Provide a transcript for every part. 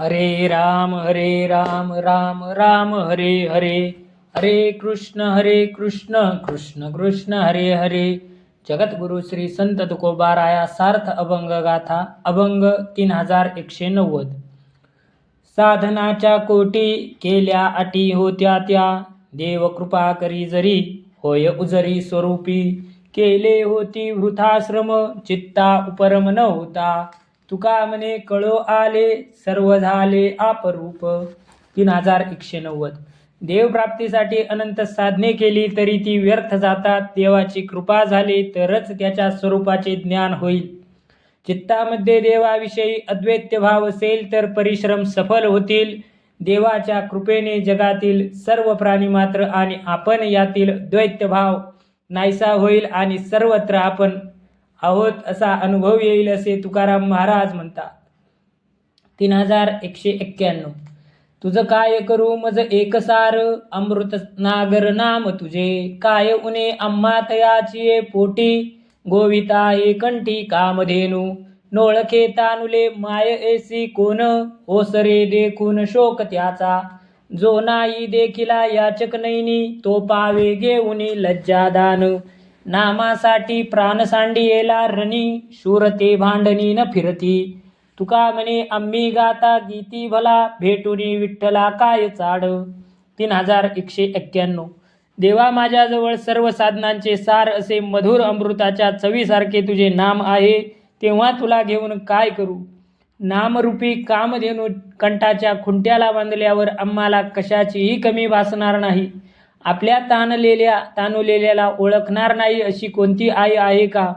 हरे राम राम राम हरे हरे, हरे कृष्ण कृष्ण कृष्ण हरे हरे. जगद्गुरु श्री संत तुकोबाराया सार्थ अभंग गाथा अभंग 3190. साधनाच्या कोटी केल्या अटी होत्या त्या, देव कृपा करी जरी होय उजरी स्वरूपी. केले होती वृथाश्रम चित्ता उपरम नव्हता, तुका म्हणे कळो आले सर्व झाले आपरूप. 3190. देवप्राप्तीसाठी अनंत साधने केली तरी ती व्यर्थ जातात. देवाची कृपा झाली तरच त्याच्या स्वरूपाचे ज्ञान होईल. चित्तामध्ये देवाविषयी अद्वैत भाव असेल तर परिश्रम सफल होतील. देवाच्या कृपेने जगातील सर्व प्राणी मात्र आणि आपण यातील द्वैत भाव नाहीसा होईल आणि सर्वत्र आपण आहोत असा अनुभव येईल असे तुकाराम महाराज म्हणतात. 3191. तुझ काय करू मज एकसार, अमृत नागर नाम तुझे. काय उने आम्हा तयाची पोटी, गोविता कंठी कामधेनू. नोळखे तानुले माय ऐसी कोण, ओसरे देखून शोक त्याचा. जो नाही देखिला याचक नैनी, तो पावे घेऊनी लज्जादान. नामासाठी प्राण सांडियेला रणी, शूरते भांडणी न फिरती. तुका म्हणे आम्ही गाता गीती भला, भेटुनी विठ्ठला काय चाड. 3191. देवा माझ्याजवळ सर्व साधनांचे सार असे मधुर अमृताच्या चवीसारखे तुझे नाम आहे, तेव्हा तुला घेऊन काय करू. नामरूपी कामधेनू कंठाच्या खुंट्याला बांधल्यावर आम्हाला कशाचीही कमी भासणार नाही. आपल्या तानुलेल्याला ओळखणार नाही अशी कोणती आई आहे का.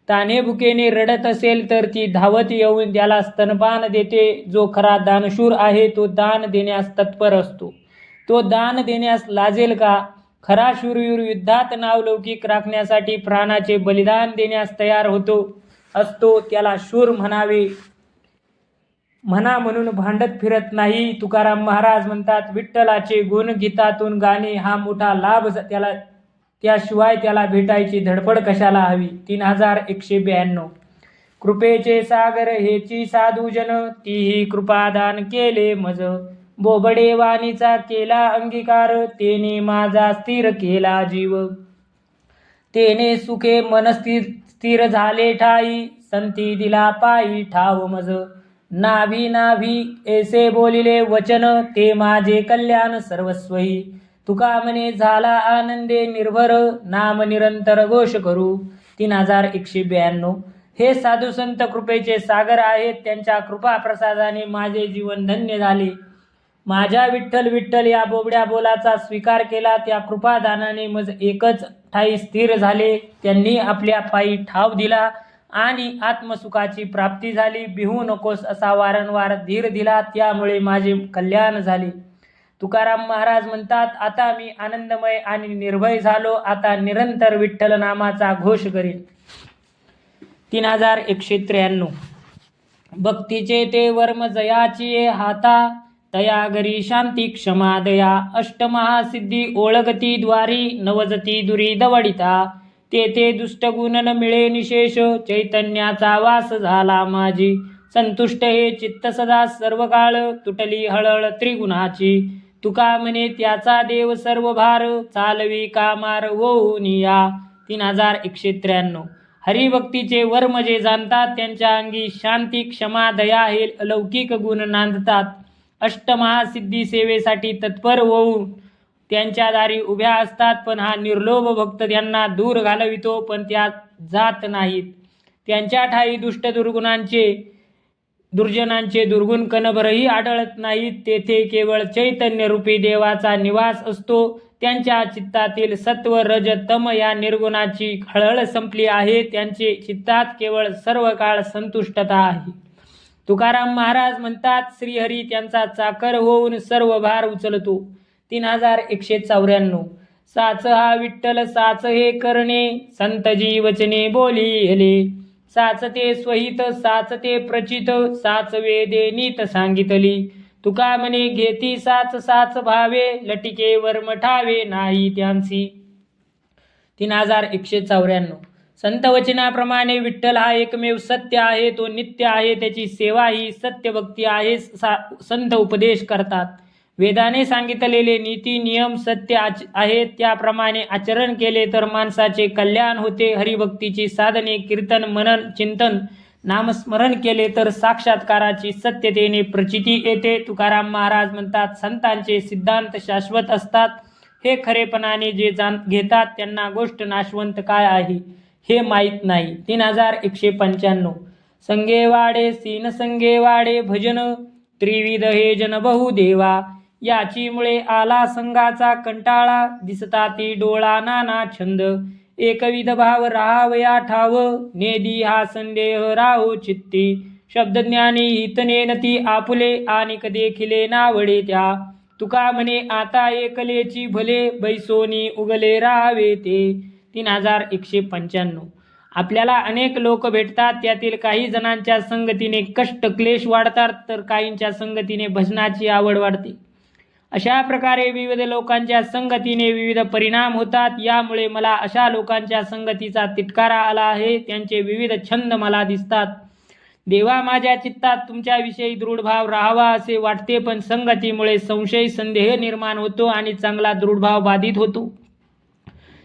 ताने भुकेने रडत असेल तर ती धावत येऊन त्याला स्तनपान देते. जो खरा दानशूर आहे तो दान देण्यास तत्पर असतो. तो दान देण्यास लाजेल का. खरा शूरवीर युद्धात नावलौकिक राखण्यासाठी प्राणाचे बलिदान देण्यास तयार असतो. त्याला शूर म्हणावे म्हणा म्हणून भांडत फिरत नाही. तुकाराम महाराज म्हणतात, विठ्ठलाचे गुण गीतातून गाणे हा मोठा लाभ त्याशिवाय त्याला भेटायची धडपड कशाला हवी. 3192. कृपेचे सागर हेची साधूजन, तीही कृपादान केले मज. बोबडे वाणीचा केला अंगीकार, तेने माझा स्थिर केला जीव. तेने सुखे मन स्थिर झाले ठाई, संती दिला पायी ठाव मज. नाभी ऐसे बोलिले वचन, ते माझे कल्याण सर्वस्वही. तुका म्हणे झाला आनंदे निर्भर, नाम निरंतर घोष करू. 3192. हे साधू संत कृपेचे सागर आहेत, त्यांच्या कृपा प्रसादाने माझे जीवन धन्य झाले. माझ्या विठ्ठल विठ्ठल या बोबड्या बोलाचा स्वीकार केला. त्या कृपादानाने मज एकच ठाई स्थिर झाले. त्यांनी आपल्या पायी ठाव दिला आणि आत्मसुखाची प्राप्ती झाली. बिहू नकोस असा वारंवार धीर दिला, त्यामुळे माझे कल्याण झाले. तुकाराम महाराज म्हणतात, आता मी आनंदमय आणि निर्भय झालो. आता निरंतर विठ्ठल नामाचा घोष करेन. 3193. भक्तीचे ते वर्म जयाची हाता, तया घरी शांती क्षमा दया. अष्टमहासिद्धी ओळखती द्वारी, नवजती दुरी दवडिता. ते दुष्टगुण न मिळे निशेष, चैतन्याचा वास झाला माझी. संतुष्ट हे चित्त सदा सर्व काळ, तुटली हळहळ त्रिगुणाची. तुका म्हणे त्याचा देव सर्व भार, चालवी कामार होऊन या. 3193. हरिभक्तीचे वर्म जे जाणतात त्यांच्या अंगी शांती क्षमा दया हे अलौकिक गुण नांदतात. अष्टमहासिद्धी सेवेसाठी तत्पर होऊन त्यांच्या दारी उभ्या असतात. पण हा निर्लोभ भक्त त्यांना दूर घालवितो, पण त्या जात नाहीत. त्यांच्या ठाई दुर्जनांचे दुर्गुण कणभरही आढळत नाहीत. तेथे केवळ चैतन्यरूपी देवाचा निवास असतो. त्यांच्या चित्तातील सत्व रज तम या निर्गुणाची हळहळ संपली आहे. त्यांचे चित्तात केवळ सर्व काळ संतुष्टता आहे. तुकाराम महाराज म्हणतात, श्रीहरी त्यांचा चाकर होऊन सर्व भार उचलतो. 3194. साच हा विठ्ठल साच हे करणे, संतजी वचने बोली हले. साचते स्वहित साचते प्रचित, साच वेदे नीत सांगितली. तुका म्हणे घेती साच भावे, लटिके वर्म ठावे नाही त्यांसी. 3194. संत वचनाप्रमाणे विठ्ठल हा एकमेव सत्य आहे, तो नित्य आहे, त्याची सेवा ही सत्य भक्ती आहे. संत उपदेश करतात. वेदाने सांगितलेले नीती नियम सत्य आहेत, त्याप्रमाणे आचरण केले तर माणसाचे कल्याण होते. हरिभक्तीची साधने कीर्तन मनन चिंतन नामस्मरण केले तर साक्षात्काराची सत्यतेने प्रचिती येते. तुकाराम महाराज म्हणतात, संतांचे सिद्धांत शाश्वत असतात. हे खरेपणाने जे घेतात त्यांना गोष्ट नाशवंत काय आहे हे माहीत नाही. 3195 संगे वाडे सीन संगे वाडे भजन त्रिविध हे जन बहुदेवा. याची मुळे आला संघाचा कंटाळा, दिसता ती डोळा नाना छंद. एकविध भाव राहावया ठाव, नेदी हा संदेह राहो चित्ती. शब्दज्ञानी हितनेनती आपुले, आनिक देखिले नावडे त्या. तुका म्हणे आता एकलेची भले, बैसोनी उगले राहावे ते. 3195 आपल्याला अनेक लोक भेटतात. त्यातील काही जणांच्या संगतीने कष्ट क्लेश वाढतात, तर काहींच्या संगतीने भजनाची आवड वाढते. अशा प्रकारे विविध लोकांच्या संगतीने विविध परिणाम होतात. यामुळे मला अशा लोकांच्या संगतीचा तिटकारा आला आहे. त्यांचे विविध छंद मला दिसतात. देवा, माझ्या चित्तात तुमच्याविषयी दृढ भाव राहावा असे वाटते, पण संगतीमुळे संशय संदेह निर्माण होतो आणि चांगला दृढ भाव बाधित होतो.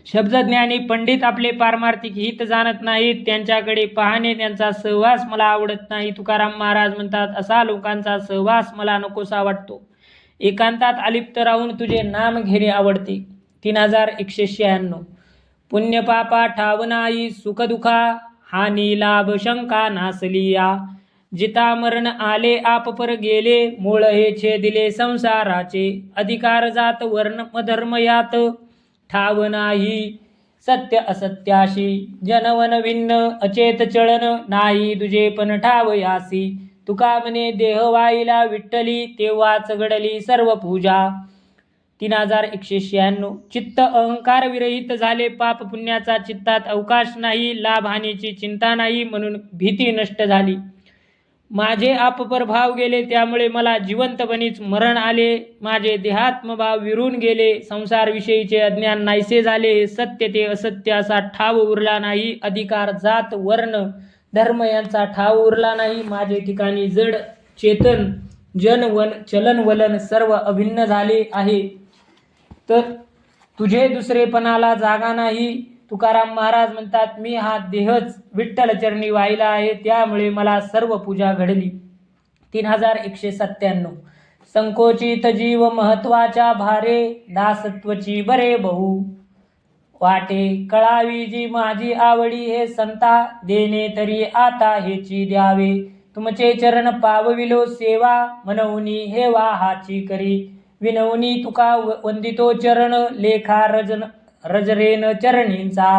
शब्दज्ञानी पंडित आपले पारमार्थिक हित जाणत नाहीत. त्यांच्याकडे पाहणे, त्यांचा सहवास मला आवडत नाही. तुकाराम महाराज म्हणतात, असा लोकांचा सहवास मला नकोसा वाटतो. एकांतात अलिप्त राहून तुझे नाम घेणे आवडते. 3196 पुण्य पापा ठाव नाही, सुख दुखा हानी लाभ शंका नासलिया. जिता मरण आले आपपर गेले, मूळ हे छेदिले संसाराचे. अधिकार जात वर्ण धर्म यात ठाव नाही, सत्य असत्याशी. जनवन भिन्न अचेत चळन, नाही तुझे पण ठाव यासी. तुका म्हणे देह वाईला विठ्ठली, तेव्हाच घडली सर्व पूजा. 3196 चित्त अहंकार विरहित झाले. पाप पुण्याचा चित्तात अवकाश नाही, लाभ हानीची चिंता नाही, म्हणून भीती नष्ट झाली. माझे आपपर भाव गेले, त्यामुळे मला जिवंतपणीच मरण आले. माझे देहात्मभाव विरून गेले, संसारविषयीचे अज्ञान नाहीसे झाले. हे सत्य ते असत्य असा ठाव उरला नाही. अधिकार जात वर्ण धर्म यांचा ठाव उरला नाही. माझे ठिकाणी जड चेतन जन वन चलन वलन सर्व अभिन्न झाले आहे, तर तुझे दुसरेपणाला जागा नाही. तुकाराम महाराज म्हणतात, मी हा देहच विठ्ठल चरणी वाहिला आहे, त्यामुळे मला सर्व पूजा घडली. 3197 संकोचित जीव महत्वाच्या भारे, दासत्वची बरे बहु वाटे. कळावी जी माझी आवडी हे संता, देणे तरी आता हेची द्यावे. तुमचे चरण पावविलो सेवा, मनवनी हेवा हाची करी. विनवनी तुका वंदितो चरण, लेखा रजरेन चरणींचा.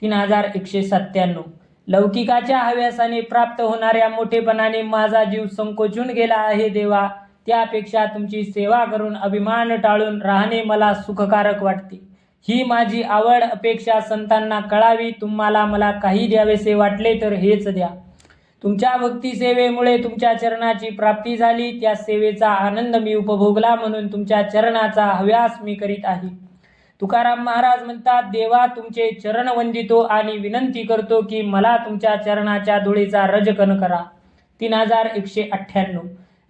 3197 लौकिकाच्या हव्यासाने प्राप्त होणाऱ्या मोठेपणाने माझा जीव संकोचून गेला आहे. देवा, त्यापेक्षा तुमची सेवा करून अभिमान टाळून राहणे मला सुखकारक वाटते. ही माझी आवड अपेक्षा संतांना कळावी. तुम्हाला मला काही द्यावेसे वाटले तर हेच द्या. तुमच्या भक्ती सेवेमुळे तुमच्या चरणाची प्राप्ती झाली, त्या सेवेचा आनंद मी उपभोगला, म्हणून तुमच्या चरणाचा हव्यास मी करीत आहे. तुकाराम महाराज म्हणतात, देवा, तुमचे चरण वंदितो आणि विनंती करतो की मला तुमच्या चरणाच्या धुळीचा रजकन करा. 3198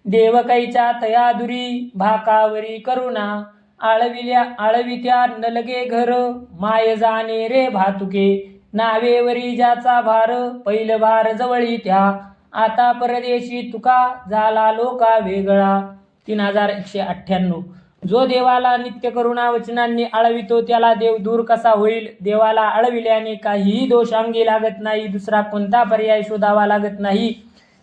देवकाईच्या तयादुरी, भाकावरी करुणा. आळवित्या नलगे घर, माय जाणे रे भातुके. नावेवरी ज्याचा भार, पैल भार जवळी त्या. आता परदेशी तुका, झाला लोका वेगळा. 3198 जो देवाला नित्य करुणा वचनांनी आळवितो त्याला देव दूर कसा होईल. देवाला आळविल्याने काहीही दोष अंगी लागत नाही, दुसरा कोणता पर्याय शोधावा लागत नाही.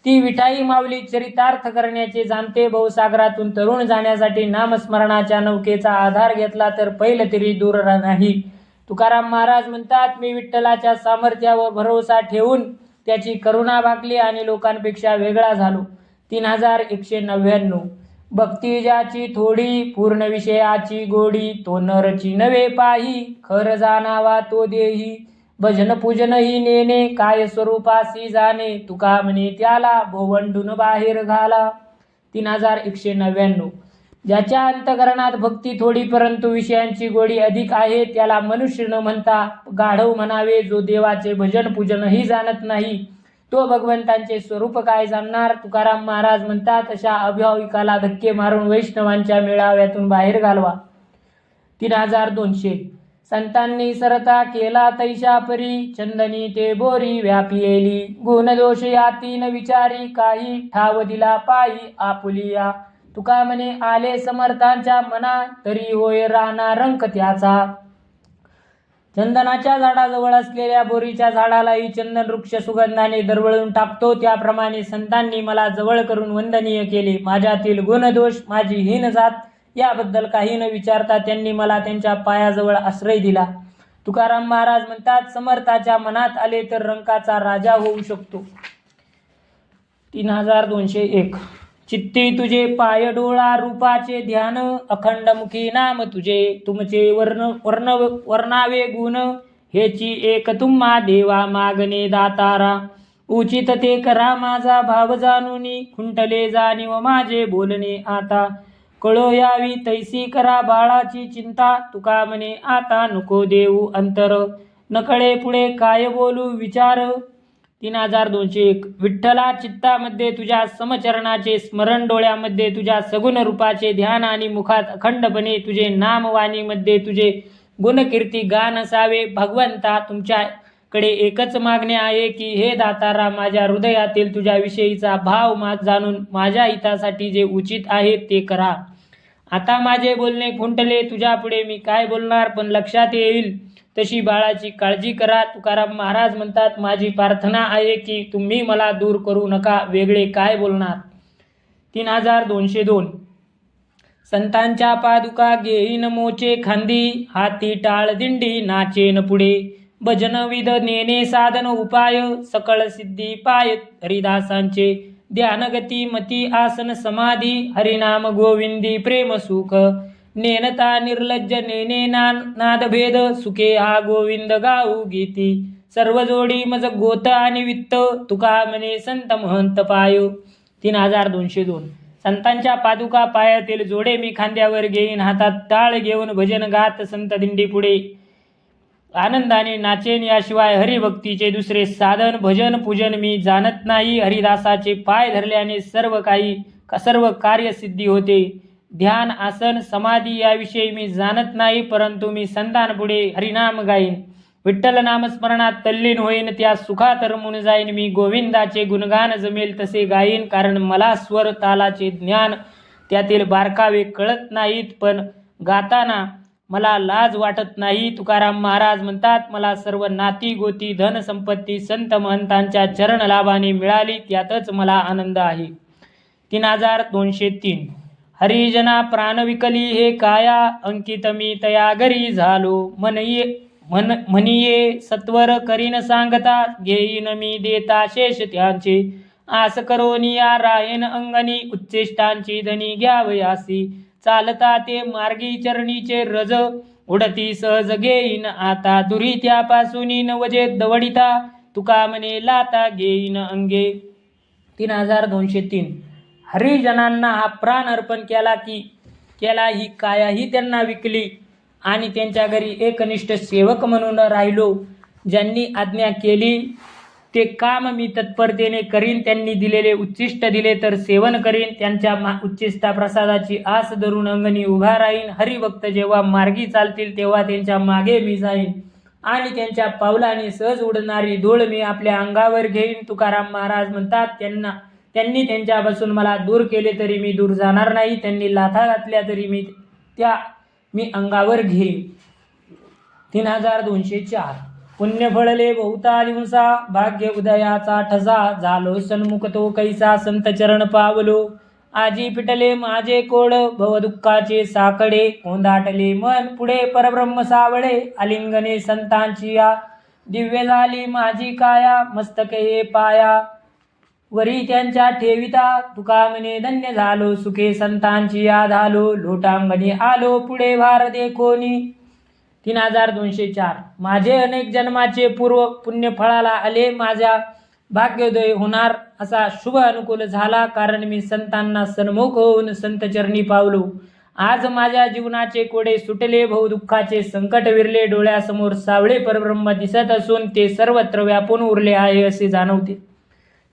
ती विठाई माऊली चरितार्थ करण्याचे जाणते. बहुसागरातून तरुण जाण्यासाठी नामस्मरणाच्या नौकेचा आधार घेतला तर पैल तरी दूर नाही. तुकाराम महाराज म्हणतात, मी विठ्ठलाच्या सामर्थ्यावर भरोसा ठेवून त्याची करुणा भागली आणि लोकांपेक्षा वेगळा झालो. 3199 भक्ती ज्याची थोडी, पूर्ण विषयाची गोडी. तो नरची नवे पाही, खर जाणावा तो देही. भजन पूजन ही नेणे, काय स्वरूपासी जाणे. तुका म्हणे त्याला, भोवंडून बाहेर घाला. 3199 ज्याच्या अंतकरणात भक्ती थोडी परंतु विषयांची गोडी अधिक आहे त्याला मनुष्य न म्हणता गाढव म्हणावे. जो देवाचे भजन पूजनही जाणत नाही तो भगवंतांचे स्वरूप काय जाणणार. तुकाराम महाराज म्हणतात अशा अभाविकाला धक्के मारून वैष्णवांच्या मेळाव्यातून बाहेर घालवा. 3200 संतांनी सरता केला तैशा परी चंदनी ते बोरी व्यापियेली. गुणदोष याती न विचारी काही ठाव दिला पायी आपुलिया. तुका म्हणे आले समर्थांच्या मना तरी होय राणा रंक त्याचा. चंदनाच्या झाडाजवळ असलेल्या बोरीच्या झाडालाही चंदन वृक्ष सुगंधाने दरवळून टाकतो. त्याप्रमाणे संतांनी मला जवळ करून वंदनीय केले. माझ्यातील गुणदोष माझी हीन जात याबद्दल काही न विचारता त्यांनी मला त्यांच्या पायाजवळ आश्रय दिला. तुकाराम महाराज म्हणतात समर्थाच्या मनात आले तर रंकाचा राजा होऊ शकतो. 3201 चित्ती तुझे पाय डोळा रूपाचे ध्यान अखंडमुखी नाम तुझे. तुमचे वर्णावे गुण हेची एक तुम्हा देवा मागणे दातारा. उचित ते करा माझा भाव जाणूनी खुंटले जाणीव माझे बोलणे आता. कळो यावी तैसी करा बाळाची चिंता. तुका म्हणे आता नको देऊ अंतर नकळे पुढे काय बोलू विचार. 3201 विठ्ठला चित्तामध्ये तुझ्या समचरणाचे स्मरण डोळ्यामध्ये तुझ्या सगुण रूपाचे ध्यान आणि मुखात अखंडपणे तुझे नामवाणीमध्ये तुझे गुणकीर्ती गान असावे. भगवंता तुमच्याकडे एकच मागणे आहे की हे दातारा माझ्या हृदयातील तुझ्याविषयीचा भाव जाणून माझ्या हितासाठी जे उचित आहे ते करा. आता माझे बोलणे खुंटले तुझ्यापुढे मी काय बोलणार पण लक्षात येईल तशी बाळाची काळजी करा. तुकाराम महाराज म्हणतात माझी प्रार्थना आहे की तुम्ही मला दूर करू नका वेगळे काय बोलणार. 3202 संतांच्या पादुका घेईन मोचे खांदी हाती टाळ दिंडी नाचेन पुढे. भजन विध नेने साधन उपाय सकळ सिद्धी पाय हरिदासांचे. ध्यानगती मती आसन समाधी हरिनाम गोविंदी प्रेम सुख. नेनता निर्लज्ज नेने नादभेद सुखे हा गोविंद गाऊ गीती. सर्व जोडी मज गोत आणि वित्त तुका म्हणे संत महंत पाय. 3202 संतांच्या पादुका पायातील जोडे मी खांद्यावर घेईन हातात टाळ घेऊन भजन गात संत दिंडी पुढे आनंदाने नाचेन. याशिवाय हरिभक्तीचे दुसरे साधन भजन पूजन मी जाणत नाही. हरिदासाचे पाय धरल्याने सर्व कार्यसिद्धी होते. ध्यान आसन समाधी याविषयी मी जाणत नाही परंतु मी संतांपुढे हरिनाम गाईन. विठ्ठल नामस्मरणात तल्लीन होईन त्या सुखात रमून जाईन. मी गोविंदाचे गुणगान जमेल तसे गाईन कारण मला स्वर तालाचे ज्ञान त्यातील बारकावे कळत नाहीत पण गाताना मला लाज वाटत नाही. तुकाराम महाराज म्हणतात मला सर्व नाती गोती धन संपत्ती संत महंतांच्या चरण लाभाने मिळाली त्यातच मला आनंद आहे. 3203 हरिजना प्राण विकली हे काया अंकित मी तया घरी झालो. म्हणिये सत्वर करीन सांगता घेईन मी देता शेष त्यांचे. आस करोनिया रायन अंगणी उच्चिष्टांची धनी घ्यावयासी. चालता ते मार्गी चरणीचे रज उडती सहज घेईन आता. दुरी त्यापासून नवजे दवडिता तुका म्हणे लाता घेईन अंगे. 3203 हरिजनांना हा प्राण अर्पण केला ही कायाही त्यांना विकली आणि त्यांच्या घरी एकनिष्ठ सेवक म्हणून राहिलो. ज्यांनी आज्ञा केली ते काम मी तत्परतेने करीन. त्यांनी दिलेले उच्चिष्ट दिले तर सेवन करीन. त्यांच्या उच्चिष्टा प्रसादाची आस धरून अंगणी उभा राहीन. हरिभक्त जेव्हा मार्गी चालतील तेव्हा त्यांच्या मागे मी जाईन आणि त्यांच्या पावलाने सहज उडणारी धूळ मी आपल्या अंगावर घेईन. तुकाराम महाराज म्हणतात त्यांनी त्यांच्यापासून मला दूर केले तरी मी दूर जाणार नाही. त्यांनी लाथा घातल्या तरी मी अंगावर घेईन. 3204 पुण्य फळले बहुता दिवसा भाग्य उदयाचा ठसा. झालो सन्मुख तो कैसा संत चरण पावलो. आजी पिटले माझे कोड भवदुःखाचे साकडे. ओंदाटले मन पुढे परब्रह्म सावळे. आलिंगने संतांची या दिव्य झाली माझी काया. मस्तके पाया वरी त्यांच्या ठेविता. तुका म्हणे धन्य झालो सुखे संतांची या झालो. लोटांगणी आलो पुढे भार देखोनी. 3204 माझे अनेक जन्माचे पूर्व पुण्य फळाला आले. माझ्या भाग्योदय होणार असा शुभ अनुकूल झाला कारण मी संतांना सन्मुख होऊन संत चरणी पावलो. आज माझ्या जीवनाचे कोडे सुटले, भाऊ दुःखाचे संकट विरले, डोळ्यासमोर सावळे परब्रह्म दिसत असून ते सर्वत्र व्यापून उरले आहे असे जाणवते.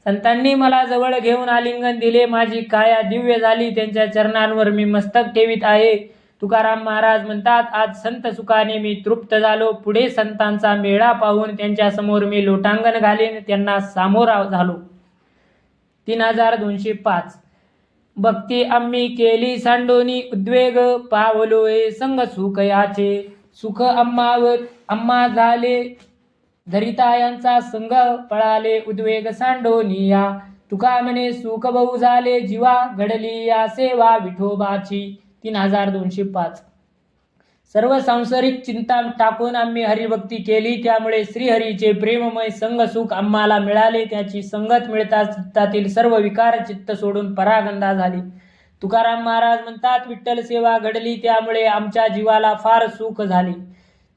संतांनी मला जवळ घेऊन आलिंगन दिले, माझी काया दिव्य झाली, त्यांच्या चरणांवर मी मस्तक ठेवीत आहे. तुकाराम महाराज म्हणतात, आज संत सुखाने मी तृप्त झालो. पुढे संतांचा मेळा पाहून त्यांच्या समोर मी लोटांगण घालीन, त्यांना सामोरा झालो. 3205. भक्ती आम्ही केली सांडोनी, उद्वेग पावलोय संग सुख याचे. सुख आम्हा झाले, धरितायांचा संग पळाले, उद्वेग सांडोनिया. तुका म्हणे सुख बहु झाले, जीवा घडली या सेवा विठोबाची. 3205. सर्व सांसारिक चिंता टाकून आम्ही हरिभक्ती केली, त्यामुळे श्रीहरीचे प्रेममय संग सुख आम्हाला मिळाले. त्याची संगत मिळताच चित्तातील सर्व विकार चित्त सोडून परागंदा झाली. तुकाराम महाराज म्हणतात, विठ्ठल सेवा घडली, त्यामुळे आमच्या जीवाला फार सुख झाले.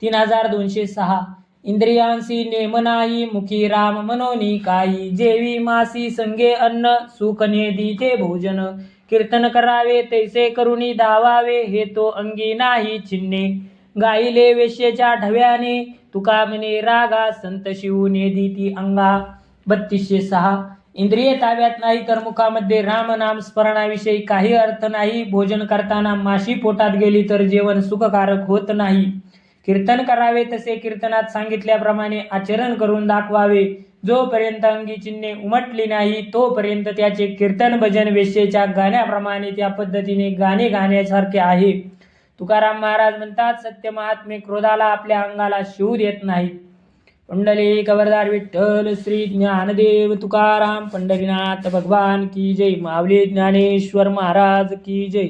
3206. इंद्रियांसी नेम नाही, मुखी राम मनोनी काही. जेवी मासी संगे अन्न, सुख नेदी ते भोजन. कीर्तन करावे तैसे करुणी धावावे, हे तो अंगी नाही चिन्हे. गाईले वेश्येच्या ढव्याने, तुका म्हणे रागा, संत शिव नेदी ती अंगा. 3206. इंद्रिय ताब्यात नाही तर मुखामध्ये रामनाम स्मरणाविषयी काही अर्थ नाही. भोजन करताना माशी पोटात गेली तर जेवण सुखकारक होत नाही. कीर्तन करावे तसे कीर्तनात सांगितल्याप्रमाणे आचरण करून दाखवावे. जोपर्यंत अंगी चिन्हे उमटली नाही तोपर्यंत त्याचे कीर्तन भजन वेश्येच्या गाण्याप्रमाणे त्या पद्धतीने गाणे गाण्यासारखे आहे. तुकाराम महाराज म्हणतात, सत्य महात्मे क्रोधाला आपल्या अंगाला शिवू देत नाहीत. पुंडलिक वरदार विठ्ठल श्री ज्ञानदेव तुकाराम पंढरीनाथ भगवान की जय. माऊली ज्ञानेश्वर महाराज की जय.